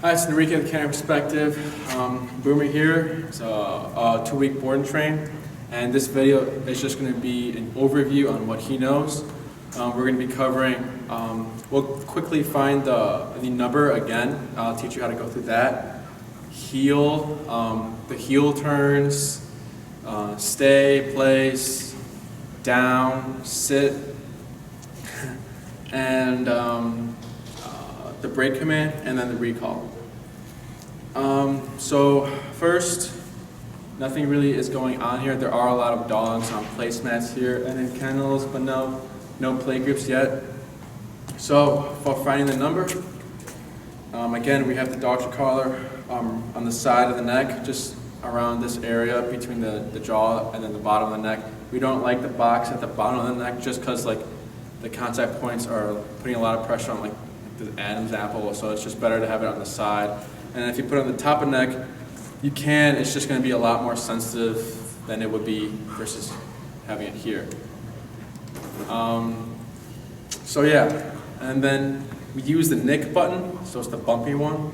Hi, it's Enrique with Canine Perspective. Boomer here. It's a 2-week board and train, and this video is just going to be an overview on what he knows. We're going to be covering, we'll quickly find the number again. I'll teach you how to go through that. Heel, the heel turns, stay, place, down, sit, and the break command, and then the recall. So first, nothing really is going on here. There are a lot of dogs on placemats here and in kennels, but no play groups yet. So for finding the number, again, we have the dog collar on the side of the neck, just around this area between the jaw and then the bottom of the neck. We don't like the box at the bottom of the neck just because the contact points are putting a lot of pressure on the Adam's apple, so it's just better to have it on the side. And if you put it on the top of the neck, you can, it's just going to be a lot more sensitive than it would be versus having it here. So yeah, and then we use the nick button, so it's the bumpy one.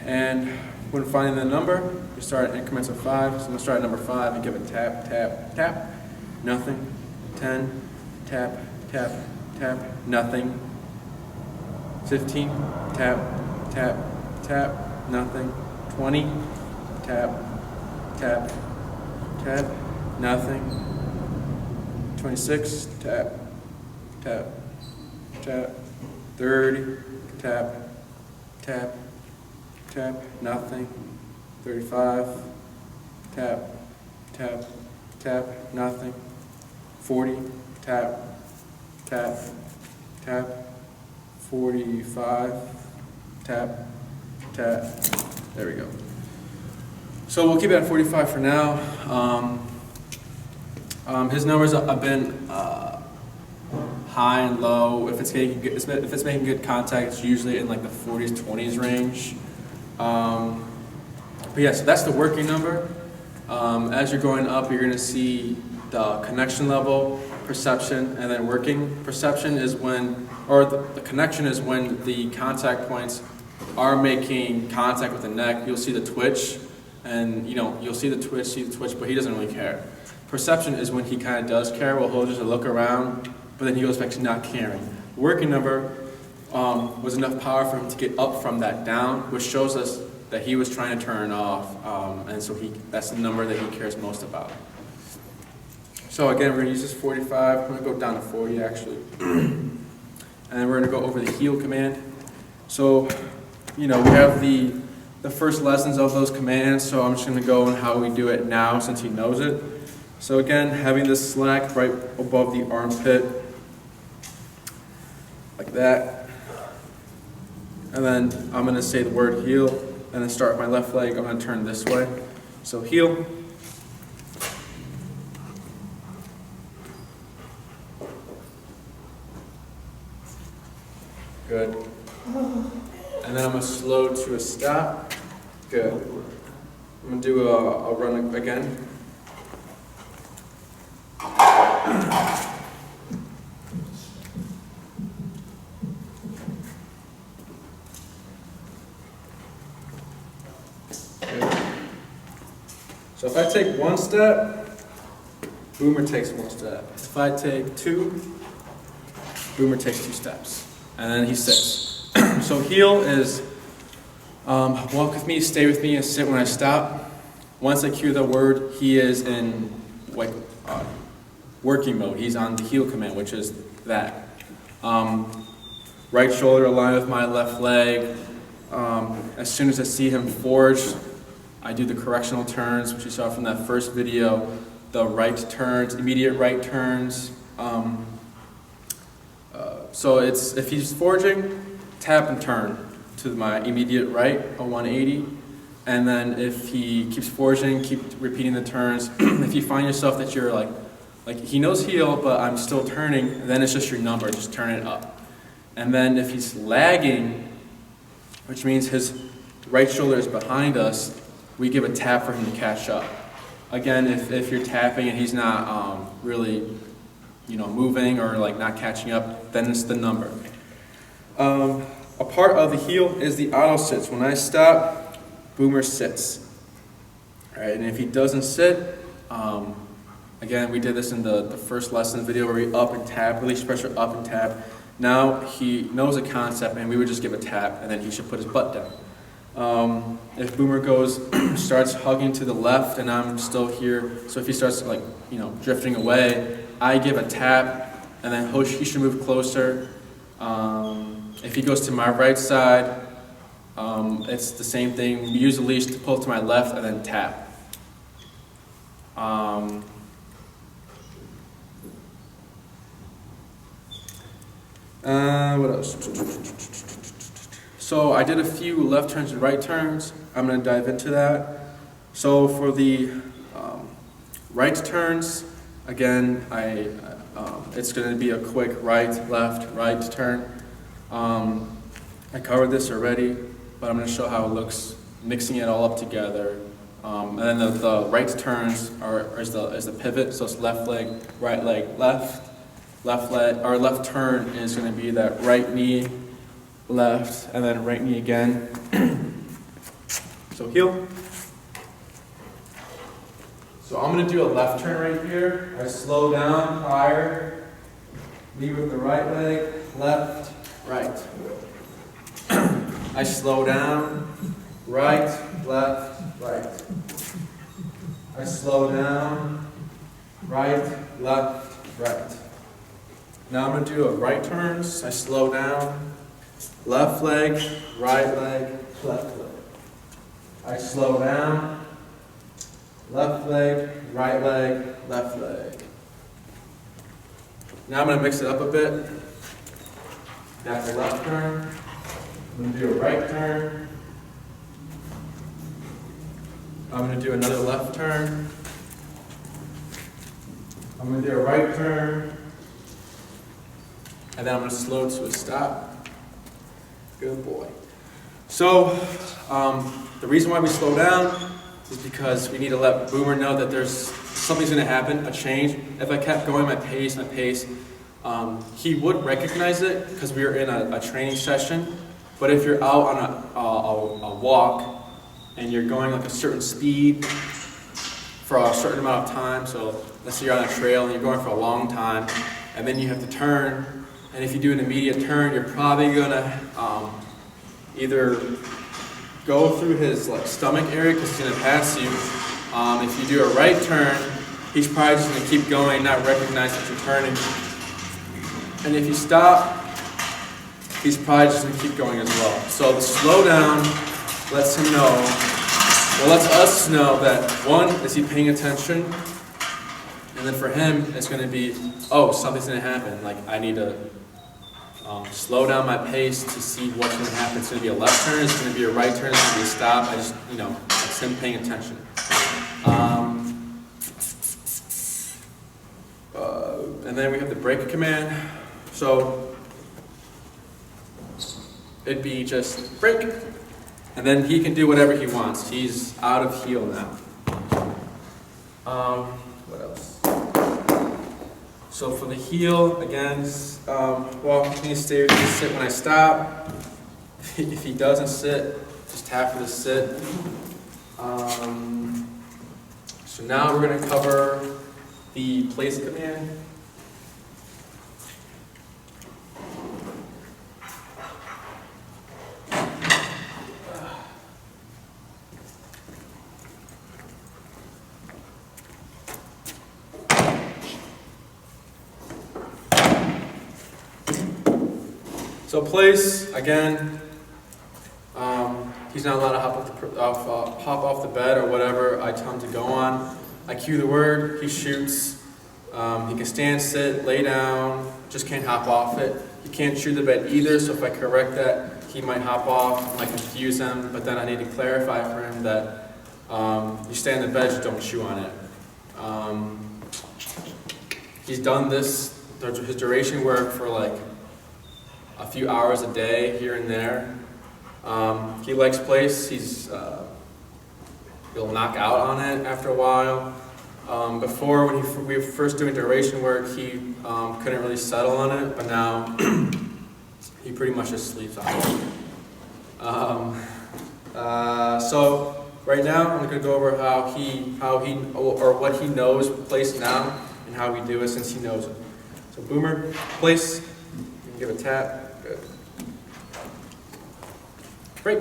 And when finding the number, we start at increments of 5. So I'm going to start at number 5 and give it tap, tap, tap, nothing. 10, tap, tap, tap, nothing. 15, tap, tap, tap, nothing. 20, tap, tap, tap, nothing. 26, tap, tap, tap. 30, tap, tap, tap, nothing. 35, tap, tap, tap, nothing. 40, tap, tap, tap. 45, tap, tap, there we go. So we'll keep it at 45 for now. His numbers have been high and low. If it's making good contact, it's usually in like the 40s, 20s range. But yeah, so that's the working number. As you're going up, you're gonna see the connection level, perception, and then working. Perception is when, or the connection is when the contact points are making contact with the neck. You'll see the twitch, and you'll see the twitch, but he doesn't really care. Perception is when he kind of does care. Well, he'll just look around, but then he goes back to not caring. Working number was enough power for him to get up from that down, which shows us that he was trying to turn off, and so that's the number that he cares most about. So again, we're going to use this 45. I'm going to go down to 40 actually. And we're going to go over the heel command. So, we have the first lessons of those commands, so I'm just going to go on how we do it now since he knows it. So again, having this slack right above the armpit, like that. And then I'm going to say the word heel, and then start my left leg. I'm going to turn this way. So heel. Good. And then I'm going to slow to a stop. Good. I'm going to do a run again. Good. So if I take one step, Boomer takes one step. If I take 2, Boomer takes 2 steps. And then he sits. So heel is walk with me, stay with me, and sit when I stop. Once I cue the word, he is in working mode. He's on the heel command, which is that. Right shoulder aligned with my left leg. As soon as I see him forge, I do the correctional turns, which you saw from that first video. The right turns, immediate right turns. So if he's forging, tap and turn to my immediate right, a 180. And then if he keeps forging, keep repeating the turns. If you find yourself that you're like he knows heel, but I'm still turning, then it's just your number, just turn it up. And then if he's lagging, which means his right shoulder is behind us, we give a tap for him to catch up. Again, if you're tapping and he's not really moving or not catching up, then it's the number. a part of the heel is the auto sits. When I stop, Boomer sits. All right, and if he doesn't sit, again, we did this in the first lesson video where we up and tap, release pressure up and tap. Now he knows the concept, and we would just give a tap, and then he should put his butt down. If Boomer starts hugging to the left, and I'm still here, so if he starts drifting away, I give a tap, and then he should move closer. If he goes to my right side, it's the same thing. We use the leash to pull to my left and then tap. What else? So I did a few left turns and right turns. I'm going to dive into that. So for the right turns, again, it's going to be a quick right turn. I covered this already, but I'm going to show how it looks, mixing it all up together. And then the right turns is the pivot, so it's left leg, left leg. Our left turn is going to be that right knee, left, and then right knee again. So heel. So I'm going to do a left turn right here. I slow down prior, lead with the right leg, left, right. I slow down, right, left, right. I slow down, right, left, right. Now I'm going to do a right turns. I slow down, left leg, right leg, left leg. I slow down, left leg, right leg, left leg. Now I'm going to mix it up a bit. That's a left turn. I'm going to do a right turn. I'm going to do another left turn. I'm going to do a right turn. And then I'm going to slow to a stop. Good boy. So, the reason why we slow down is because we need to let Boomer know that something's going to happen, a change. If I kept going my pace, he would recognize it because we were in a training session. But if you're out on a walk and you're going like a certain speed for a certain amount of time, so let's say you're on a trail and you're going for a long time, and then you have to turn, and if you do an immediate turn, you're probably gonna either go through his stomach area because he's gonna pass you. If you do a right turn, he's probably just gonna keep going, not recognize that you're turning. And if you stop, he's probably just going to keep going as well. So the slow down lets us know that one, is he paying attention? And then for him, it's going to be, oh, something's going to happen. Like I need to slow down my pace to see what's going to happen. It's going to be a left turn, it's going to be a right turn, it's going to be a stop. It's him paying attention. And then we have the break command. So it'd be just break, and then he can do whatever he wants. He's out of heel now. What else? So for the heel, again, he needs to sit when I stop. If he doesn't sit, just tap for the sit. So now we're going to cover the place command. So place, again, he's not allowed to hop off the bed or whatever I tell him to go on. I cue the word, he shoots. He can stand, sit, lay down, just can't hop off it. He can't chew the bed either, so if I correct that, he might hop off, might confuse him, but then I need to clarify for him that you stay in the bed, just don't chew on it. He's done his duration work for a few hours a day here and there. He likes place. He'll knock out on it after a while. Before, when we were first doing duration work, he couldn't really settle on it, but now he pretty much just sleeps on it. So right now I'm going to go over what he knows place now and how we do it since he knows it. So Boomer, place. You can give a tap. Good. Break.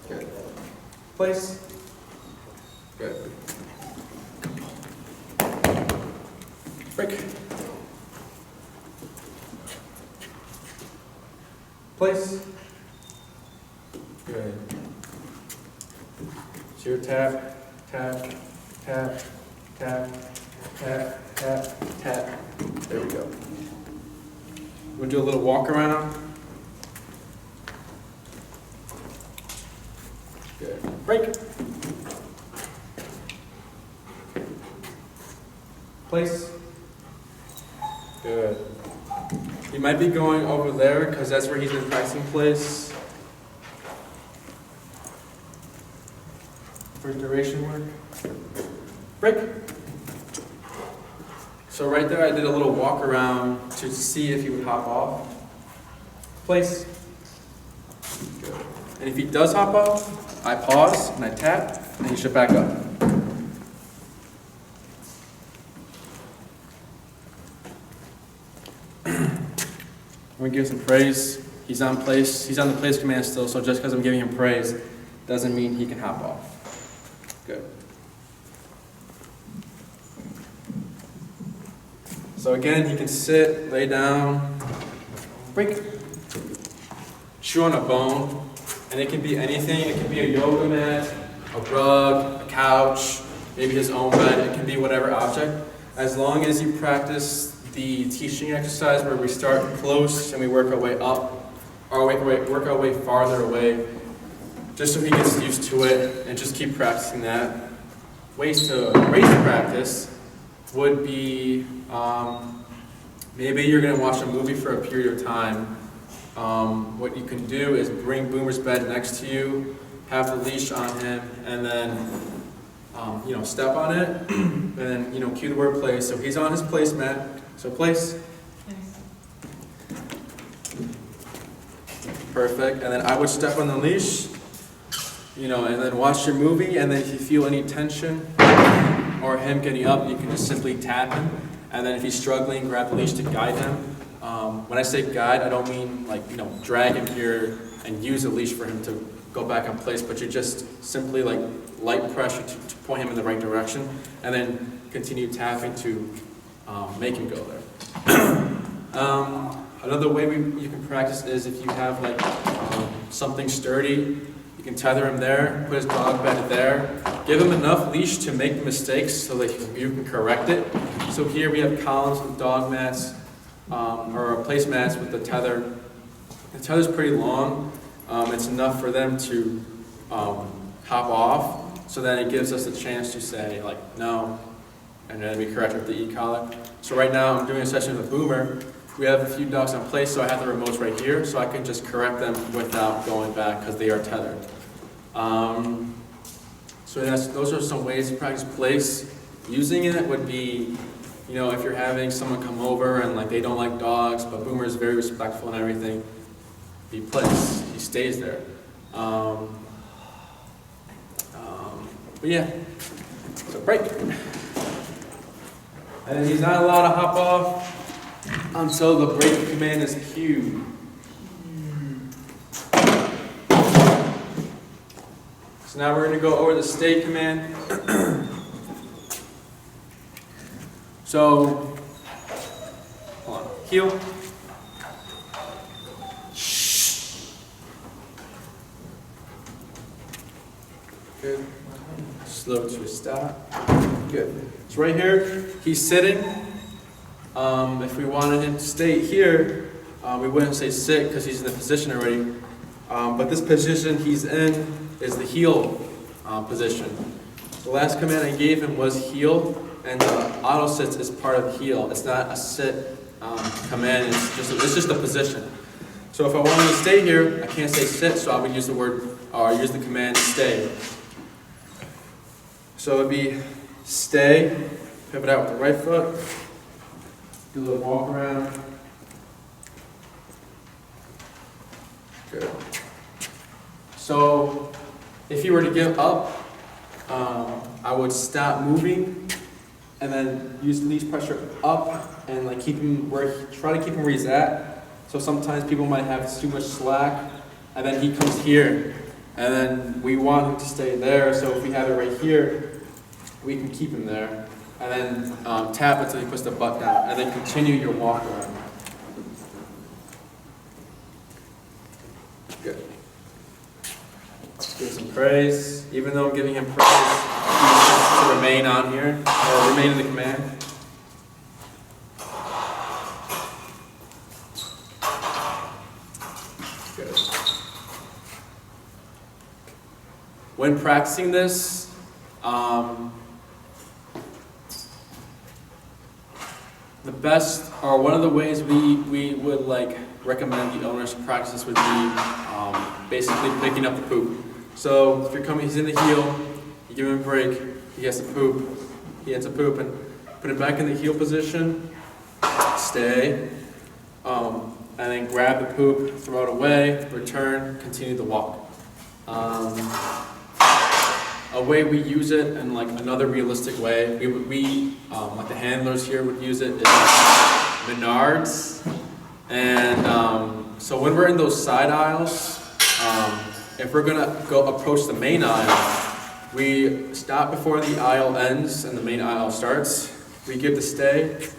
Good. Place. Good. Break. Place. Good. So your tap, tap, tap, tap, tap, tap, tap. There we go. We'll do a little walk around. Good. Break. Place. Good. He might be going over there because that's where he's been practicing place. For duration work. Break. So right there I did a little walk around to see if he would hop off. Place. Good. And if he does hop off, I pause and I tap and he should back up. I'm going to give some praise. He's on place. He's on the place command still, so just because I'm giving him praise doesn't mean he can hop off. Good. So again, he can sit, lay down, break, chew on a bone, and it can be anything. It can be a yoga mat, a rug, a couch, maybe his own bed. It can be whatever object. As long as you practice the teaching exercise where we start close and we work our way up, or work our way farther away, just so he gets used to it, and just keep practicing that. Ways to practice would be, maybe you're going to watch a movie for a period of time. What you can do is bring Boomer's bed next to you, have the leash on him, and then step on it, and then cue the word place. So he's on his placemat. So place. Perfect. And then I would step on the leash, and then watch your movie. And then if you feel any tension or him getting up, you can just simply tap him. And then if he's struggling, grab the leash to guide him. When I say guide, I don't mean drag him here and use a leash for him to go back in place, but you just simply light pressure to point him in the right direction, and then continue tapping to make him go there. Another way you can practice is if you have something sturdy, you can tether him there, put his dog bed there, give him enough leash to make the mistakes so that you can correct it. So here we have columns with dog mats, or placemats with the tether. The tether's pretty long. It's enough for them to hop off, so that it gives us a chance to say no, and then we correct with the e-collar. So right now I'm doing a session with Boomer. We have a few dogs on place, so I have the remotes right here, so I can just correct them without going back because they are tethered. So those are some ways to practice place. Using it would be, if you're having someone come over and they don't like dogs, but Boomer is very respectful and everything, he plays, he stays there. But yeah, so break. And he's not allowed to hop off until the break command is cued. So now we're going to go over the stay command. So, hold on, heel. Good. Slow to a stop. Good. So right here, he's sitting. If we wanted him to stay here, we wouldn't say sit because he's in the position already. But this position he's in is the heel position. The last command I gave him was heel, and the auto sits is part of the heel. It's not a sit command. It's just a position. So if I wanted to stay here, I can't say sit, so I would use the command stay. So it would be stay, pivot out with the right foot, Do a little walk around. Good. So if you were to give up, I would stop moving and then use the leash pressure up and like keep him try to keep him where he's at. So sometimes people might have too much slack and then he comes here and then we want him to stay there. So if we have it right here, we can keep him there and then tap until he puts the butt down and then continue your walk around. Good. Give some praise. Even though I'm giving him praise, he needs to remain on here, or remain in the command. Good. When practicing this, the best, or one of the ways we would like recommend the owners practice this would be basically picking up the poop. So if you're coming, he's in the heel, you give him a break, he has to poop, he ends up pooping, put him back in the heel position, stay, and then grab the poop, throw it away, return, continue the walk. A way we use it, and like another realistic way, we like the handlers here would use it, is Menards. And so when we're in those side aisles, if we're gonna go approach the main aisle, we stop before the aisle ends and the main aisle starts. We give the stay,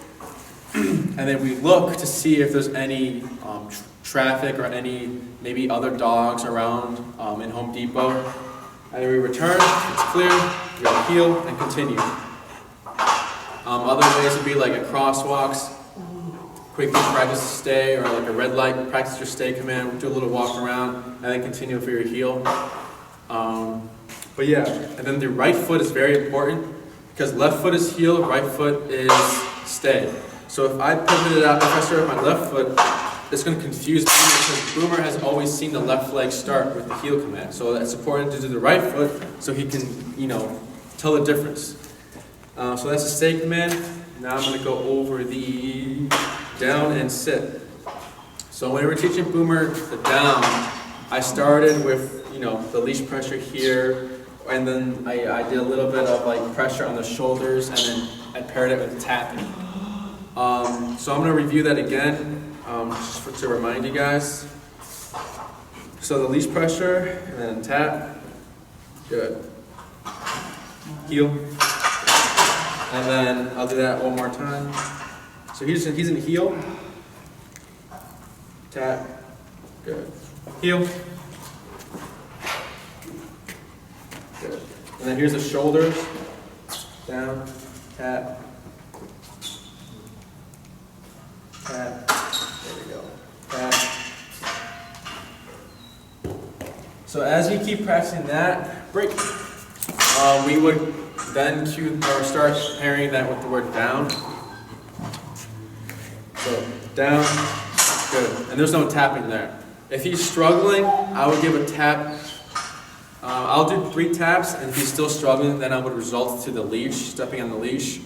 and then we look to see if there's any traffic or any maybe other dogs around in Home Depot. And then we return, it's clear, we gotta heel and continue. Other ways would be like a crosswalks, quickly practice a stay, or like a red light, practice your stay command, do a little walk around, and then continue for your heel. But yeah, and then the right foot is very important, because left foot is heel, right foot is stay. So if I pivot it out, if I start with my left foot, it's going to confuse Boomer, because Boomer has always seen the left leg start with the heel command. So it's important to do the right foot so he can, tell the difference. So that's the stay command. Now I'm going to go over the down and sit. So when we were teaching Boomer the down, I started with, the leash pressure here, and then I did a little bit of like pressure on the shoulders, and then I paired it with tapping. So I'm going to review that again, just to remind you guys. So the leash pressure, and then tap, good. Heel, and then I'll do that one more time. So he's in heel, tap, good. Heel, good. And then here's the shoulders, down, tap, tap, there we go, tap. So as you keep pressing that, break. We would then start pairing that with the word down. So down, good. And there's no tapping there. If he's struggling, I would give a tap. I'll do 3 taps, and if he's still struggling, then I would result to the leash, stepping on the leash.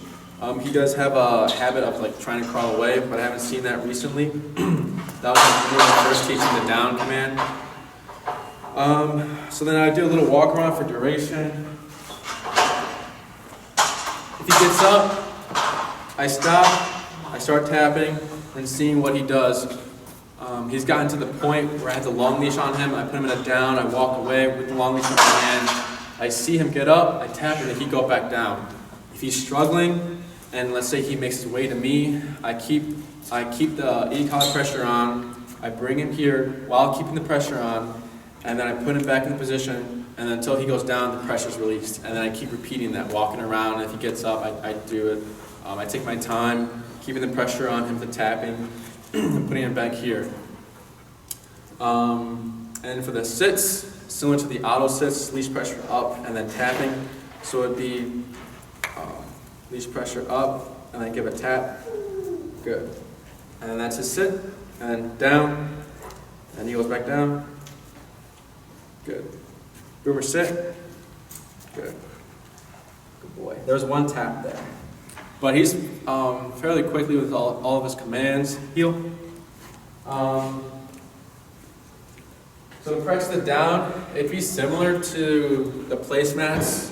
He does have a habit of like trying to crawl away, but I haven't seen that recently. That was when I first teaching the down command. So then I do a little walk around for duration. If he gets up, I stop, I start tapping and seeing what he does. He's gotten to the point where I had the long leash on him, I put him in a down, I walk away with the long leash in my hand. I see him get up, I tap and then he go back down. If he's struggling, and let's say he makes his way to me, I keep the e-collar pressure on, I bring him here while keeping the pressure on, and then I put him back in the position, and until he goes down, the pressure's released. And then I keep repeating that, walking around, and if he gets up, I do it. I take my time, keeping the pressure on him, the tapping, and putting him back here. And for the sits, similar to the auto sits, leash pressure up, and then tapping. So it'd be leash pressure up, and then give a tap, good. And then that's his sit, and down, and he goes back down. Good. Boomer sit. Good. Good boy. There's one tap there. But he's fairly quickly with all of his commands. Heel. So to press the down, it'd be similar to the placemats.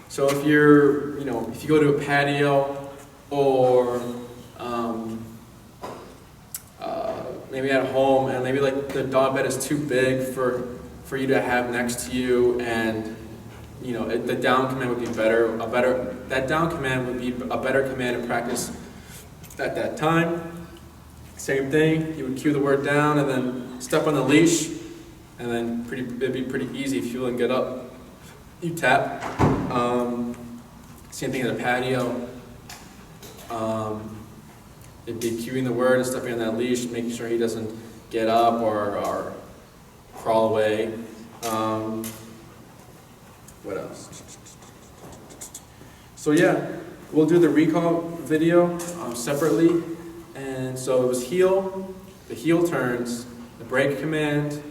So if you're, if you go to a patio or maybe at home, and maybe like the dog bed is too big for you to have next to you, and the down command would be better. That down command would be a better command to practice at that time. Same thing, you would cue the word down and then step on the leash, and then it'd be pretty easy if you wouldn't get up. You tap. Same thing at a patio. It'd be cueing the word and stepping on that leash, making sure he doesn't get up or crawl away. What else? So yeah, we'll do the recall video separately. And so it was heel, the heel turns, the break command,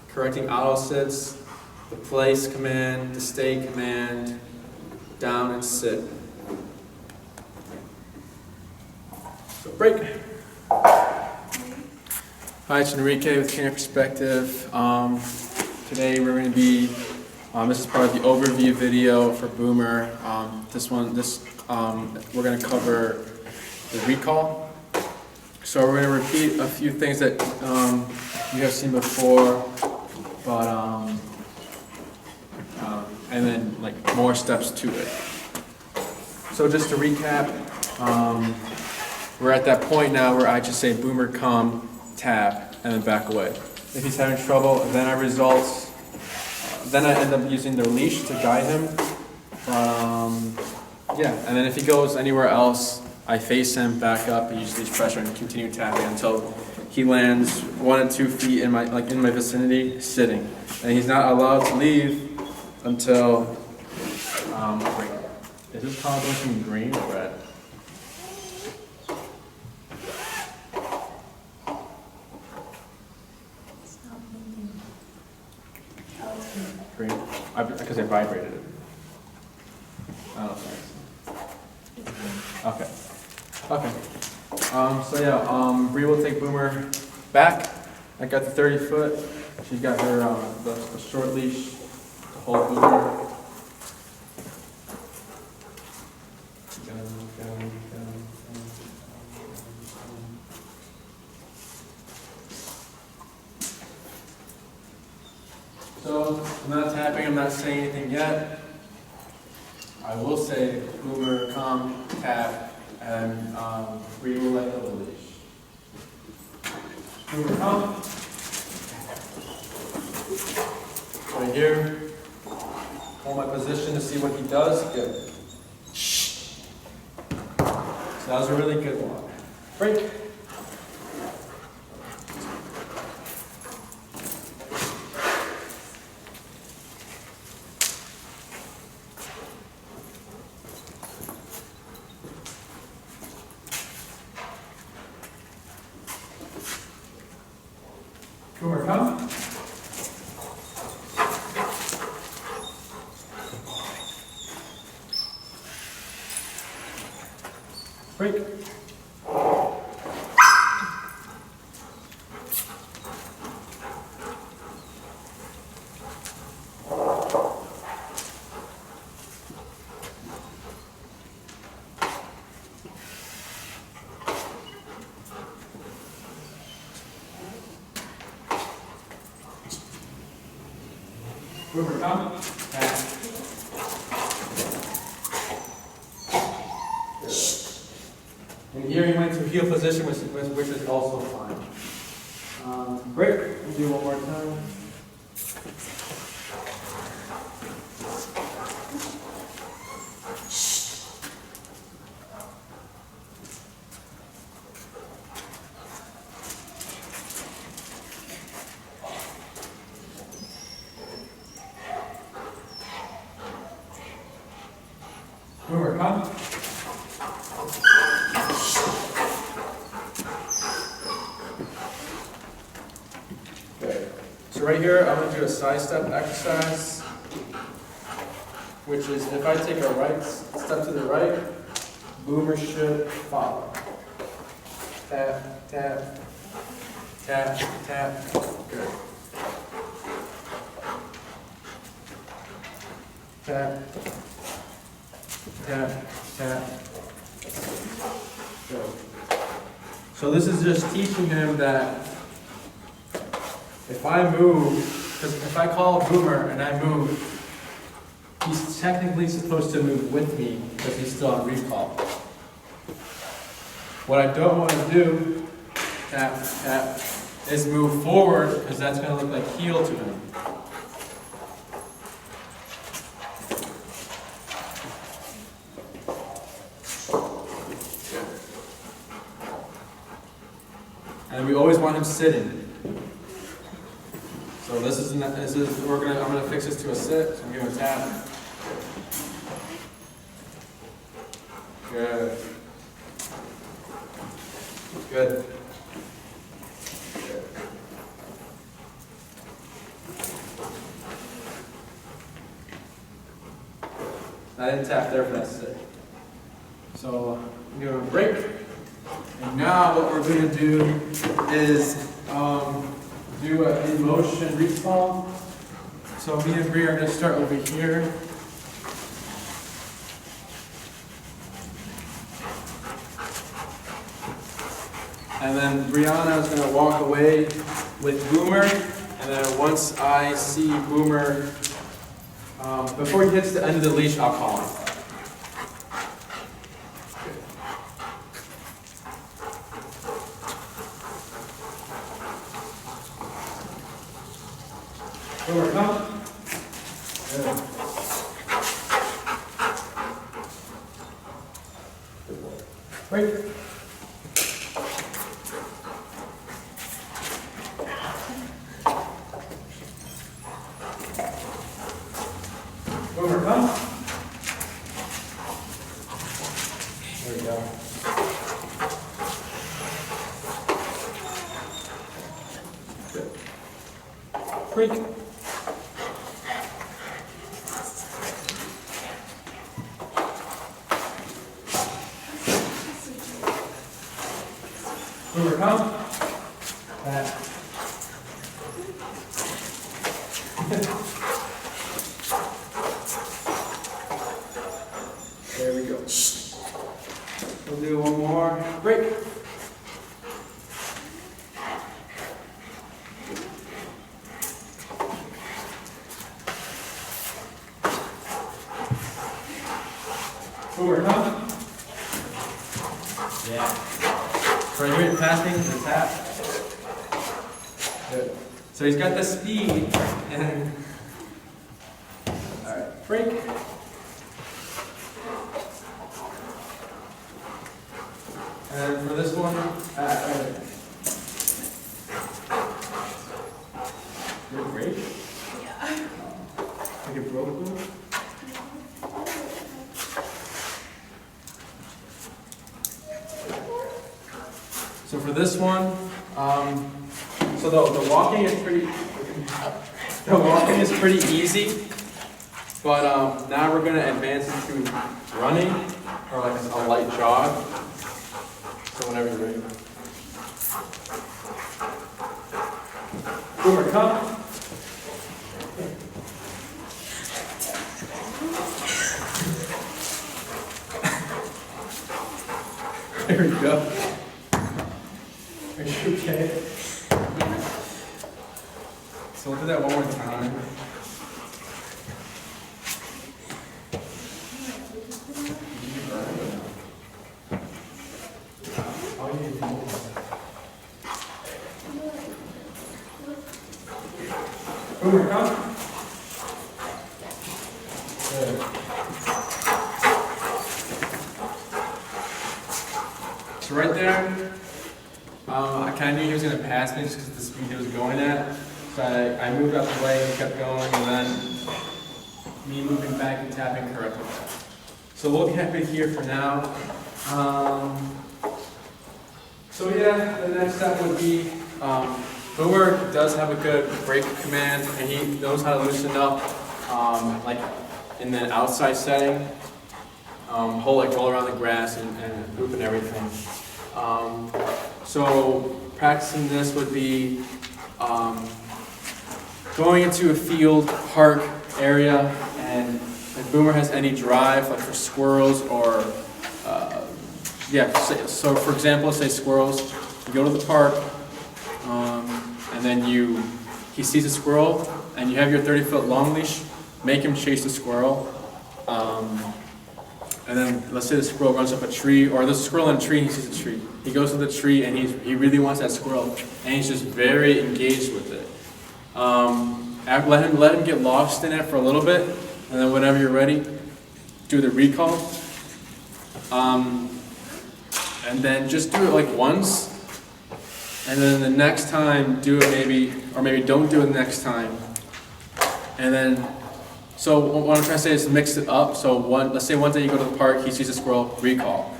correcting auto sits, the place command, the stay command, down and sit. So break. Hi, it's Enrique with Trainer Perspective. Today we're going to be, this is part of the overview video for Boomer. We're going to cover the recall. So we're going to repeat a few things that you have seen before, but and then like more steps to it. So just to recap, we're at that point now where I just say Boomer come, tap, and then back away. If he's having trouble, then I end up using the leash to guide him. And then if he goes anywhere else, I face him, back up, and use leash pressure and continue tapping until he lands 1 and 2 feet in my vicinity, sitting. And he's not allowed to leave until is this color blinking green or red? Green? Because I vibrated it. I don't know. Okay. Bree will take Boomer back. I got the 30 foot. She's got her the short leash to hold Boomer. So I'm not tapping, I'm not saying anything yet. I will say Boomer, come, tap, and Bree will let go of the leash. Boomer, come. Right here. Hold my position to see what he does. Good. So that was a really good one. Break. Boomer, come. Break. Boomer, come. And here he went to heel position, which is also fine. Break. We'll do one more time. Boomer, come. Okay. So right here, I'm going to do a side step exercise, which is if I take a right step to the right, Boomer should follow. Tap, tap, tap, tap. Good. Tap, tap, tap. Good. So this is just teaching him that if I move, because if I call a boomer and I move, he's technically supposed to move with me because he's still on recall. What I don't want to do, tap, tap, is move forward because that's going to look like heel to him. And we always want him sitting. So I'm gonna fix this to a sit. So I'm gonna tap. Good. Good. I didn't tap there for that sit. So I'm gonna break. And now what we're going to do is do an in-motion respawn. So me and Bree are going to start over here. And then Brianna is going to walk away with Boomer. And then once I see Boomer, before he hits the end of the leash, I'll call him. Boomer, come. Good. Break. Boomer, come. There we go. Good. Freak. Boomer, come. Back. There we go. We'll do one more. Break. Boomer, come. Yeah. So right here, passing the tap. Good. So he's got the speed and all right, break. And for this one, you're great. Yeah. Like a broke. So for this one, so the walking is pretty easy, but now we're going to advance into running or like a light jog. So whenever you're ready. Boomer, come. There we go. Are you okay? So we'll do that one more time. Boomer, come. Good. So right there, I kind of knew he was going to pass me just because of the speed he was going at. So I moved out the way and kept going, and then me moving back and tapping correctly. So we'll keep it here for now. So yeah, the next step would be, Boomer does have a good break command, and he knows how to loosen up, like in the outside setting. whole like roll around the grass and hoop and everything. So practicing this would be going into a field, park area, and if Boomer has any drive, like for squirrels or, so for example, say squirrels, you go to the park, and then he sees a squirrel, and you have your 30-foot long leash, make him chase the squirrel, and then let's say the squirrel runs up a tree, or there's a squirrel in a tree and he sees a tree. He goes to the tree and he really wants that squirrel, and he's just very engaged with it. Let him get lost in it for a little bit, and then whenever you're ready, do the recall. And then just do it like once, and then the next time do it maybe, or maybe don't do it next time. And then, so what I'm trying to say is mix it up. So let's say one day you go to the park, he sees a squirrel, recall.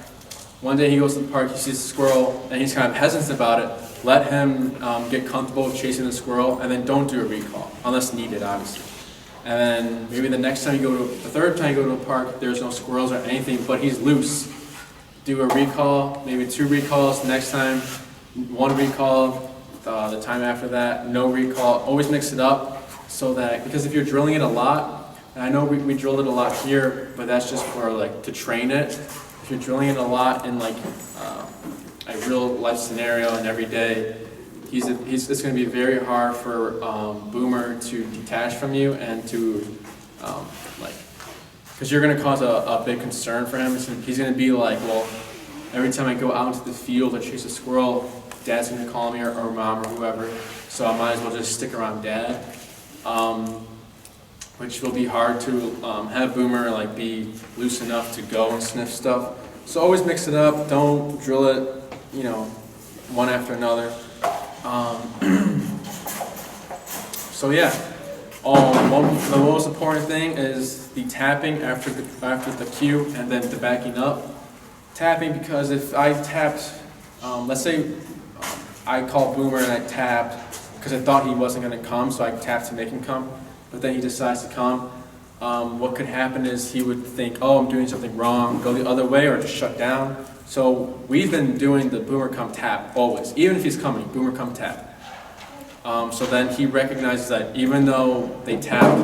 One day he goes to the park, he sees a squirrel, and he's kind of hesitant about it. Let him get comfortable with chasing the squirrel, and then don't do a recall, unless needed, obviously. And then maybe the third time you go to a park, there's no squirrels or anything, but he's loose. Do a recall, maybe 2 recalls. Next time, 1 recall. The time after that, no recall. Always mix it up so that, because if you're drilling it a lot, and I know we drilled it a lot here, but that's just for like to train it. If you're drilling it a lot in like a real life scenario and every day, it's going to be very hard for Boomer to detach from you and to because you're going to cause a big concern for him. He's going to be like, well, every time I go out into the field or chase a squirrel, Dad's going to call me or Mom or whoever, so I might as well just stick around Dad. Which will be hard to have Boomer like be loose enough to go and sniff stuff. So always mix it up. Don't drill it, one after another. So yeah, the most important thing is the tapping after the cue, and then the backing up. Tapping, because if I tapped, let's say I called Boomer and I tapped because I thought he wasn't going to come, so I tapped to make him come. But then he decides to come. What could happen is he would think, oh, I'm doing something wrong, go the other way, or just shut down. So we've been doing the Boomer come tap always. Even if he's coming, Boomer come tap. So then he recognizes that even though they tap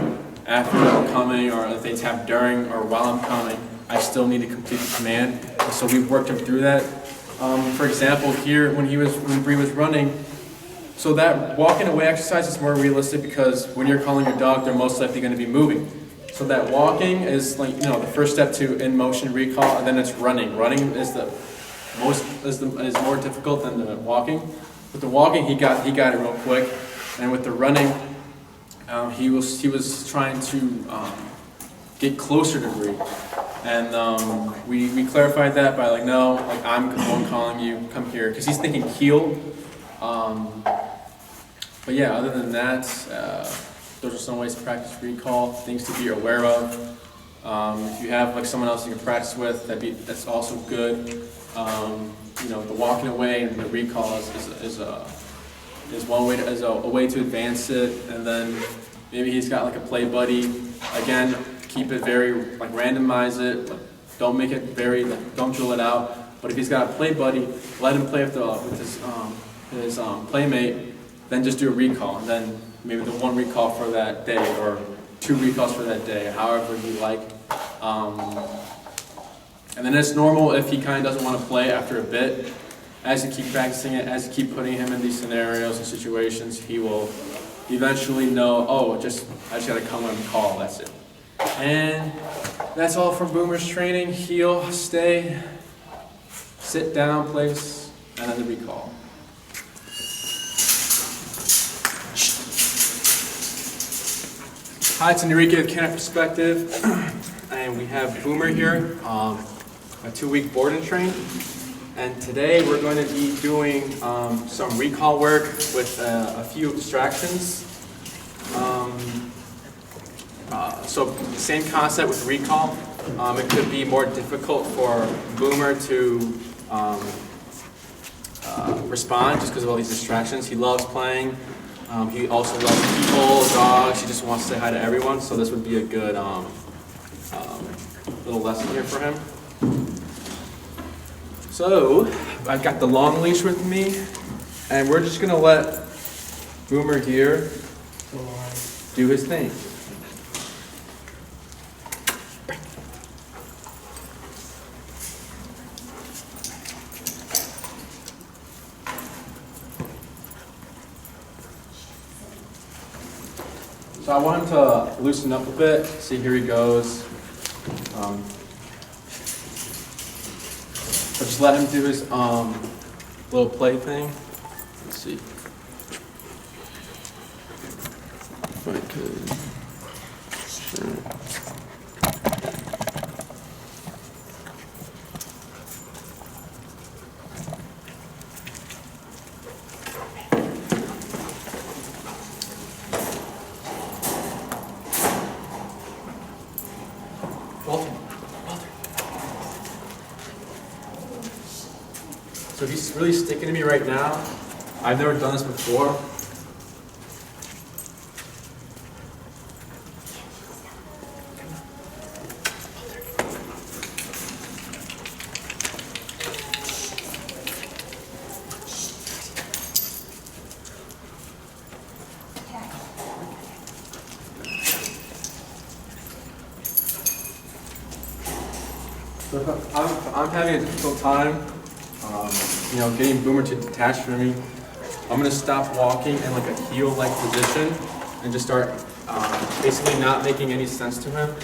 after I'm coming, or if they tap during or while I'm coming, I still need to complete the command. And so we've worked him through that. For example, here when Bree was running, so that walking away exercise is more realistic because when you're calling your dog, they're most likely going to be moving. So that walking is like the first step to in motion recall, and then it's running. Running is more difficult than the walking. With the walking, he got it real quick, and with the running, he was trying to get closer to Bree, and we clarified that by no, I'm the one calling you, come here, because he's thinking heel. But yeah, other than that, those are some ways to practice recall, things to be aware of. If you have someone else you can practice with, that's also good. The walking away and the recall is one way a way to advance it. And then maybe he's got a play buddy. Again, keep it very randomize it. Don't make it don't drill it out. But if he's got a play buddy, let him play with his playmate. Then just do a recall, and then maybe the 1 recall for that day, or 2 recalls for that day, however you like. And then it's normal if he kind of doesn't want to play after a bit. As you keep practicing it, as you keep putting him in these scenarios and situations, he will eventually know, oh, I just got to come and call, that's it. And that's all from Boomer's training. Heel, stay, sit down, place, and then the recall. Hi, it's Enrique with Canada Perspective, and we have Boomer here, a 2-week board and train, and today we're going to be doing some recall work with a few distractions. So same concept with recall. It could be more difficult for Boomer to respond just because of all these distractions. He loves playing. He also loves people, dogs. He just wants to say hi to everyone. So this would be a good little lesson here for him. So, I've got the long leash with me, and we're just gonna let Boomer here do his thing. So I want him to loosen up a bit. See, here he goes. But just let him do his little play thing. Let's see. If I could. Sure. So he's really sticking to me right now. I've never done this before. So I'm having a difficult time, getting Boomer to detach from me. I'm gonna stop walking in like a heel-like position and just start basically not making any sense to him.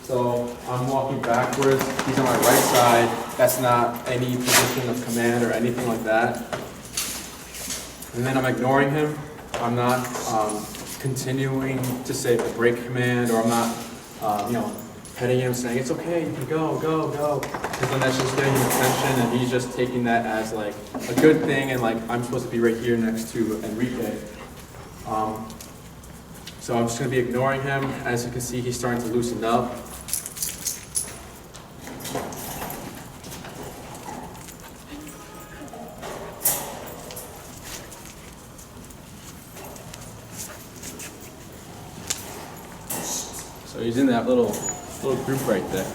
So I'm walking backwards. He's on my right side. That's not any position of command or anything like that. And then I'm ignoring him. I'm not continuing to say the break command, or I'm not, petting him, saying, it's okay, you can go, go, go. Because then that's just getting his attention, and he's just taking that as like a good thing, and like I'm supposed to be right here next to Enrique. So I'm just going to be ignoring him. As you can see, he's starting to loosen up. So he's in that little group right there.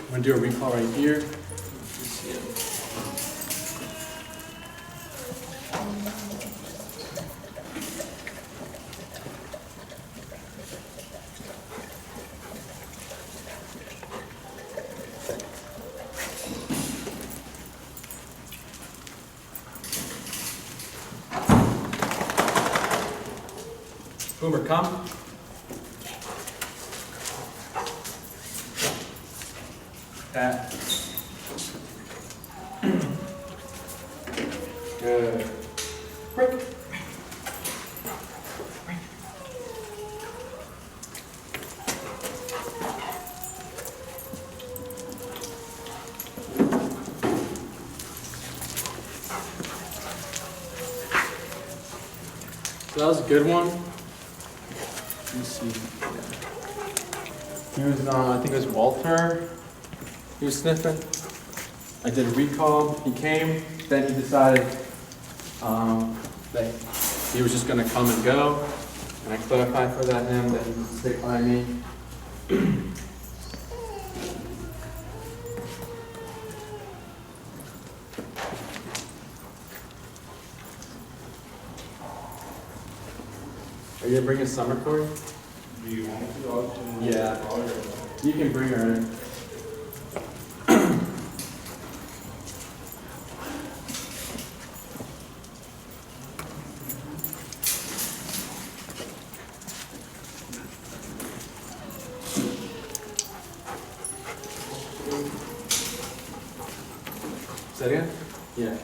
I'm going to do a recall right here. Boomer, come. That. Good. Break. So that was a good one. Let me see. He was, I think it was Walter. He was sniffing. I did a recall. He came. Then he decided that he was just going to come and go. And I clarified for that him that he would stick by me. Are you gonna bring in Summer, Corey? Do you want to? Yeah. You can bring her in. Say it again? Yeah.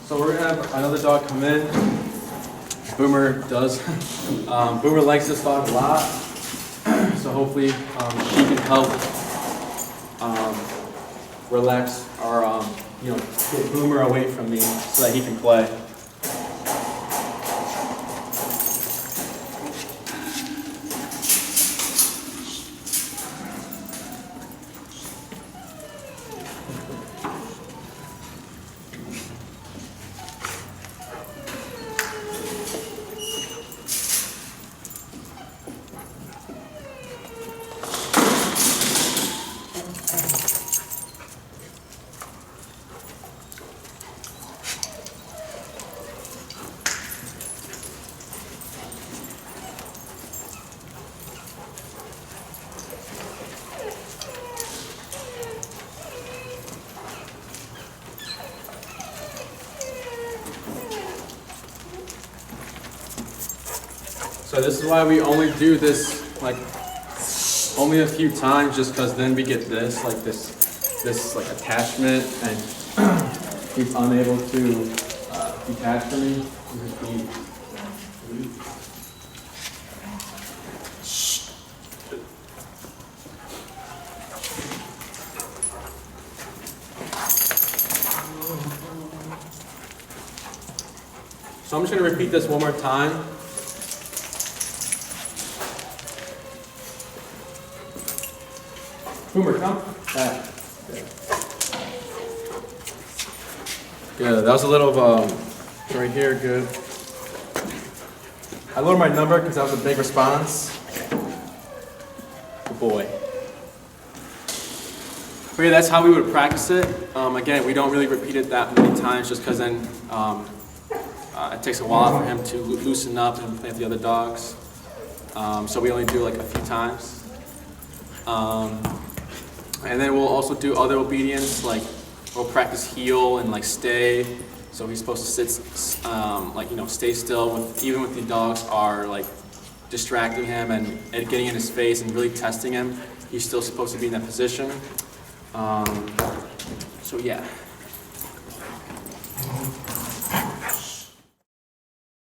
So we're gonna have another dog come in. Boomer does. Boomer likes this dog a lot. So hopefully he can help relax or get Boomer away from me so that he can play. So this is why we only do this like only a few times, just because then we get this like attachment, and he's unable to detach from me. So I'm just going to repeat this one more time. Boomer, come back. Good. That was a little right here. Good. I lowered my number because that was a big response. Good boy. But yeah, that's how we would practice it. Again, we don't really repeat it that many times, just because then it takes a while for him to loosen up and play with the other dogs. So we only do like a few times. And then we'll also do other obedience, like we'll practice heel and like stay. So he's supposed to sit, stay still. Even with the dogs are like distracting him and getting in his face and really testing him, he's still supposed to be in that position. So yeah.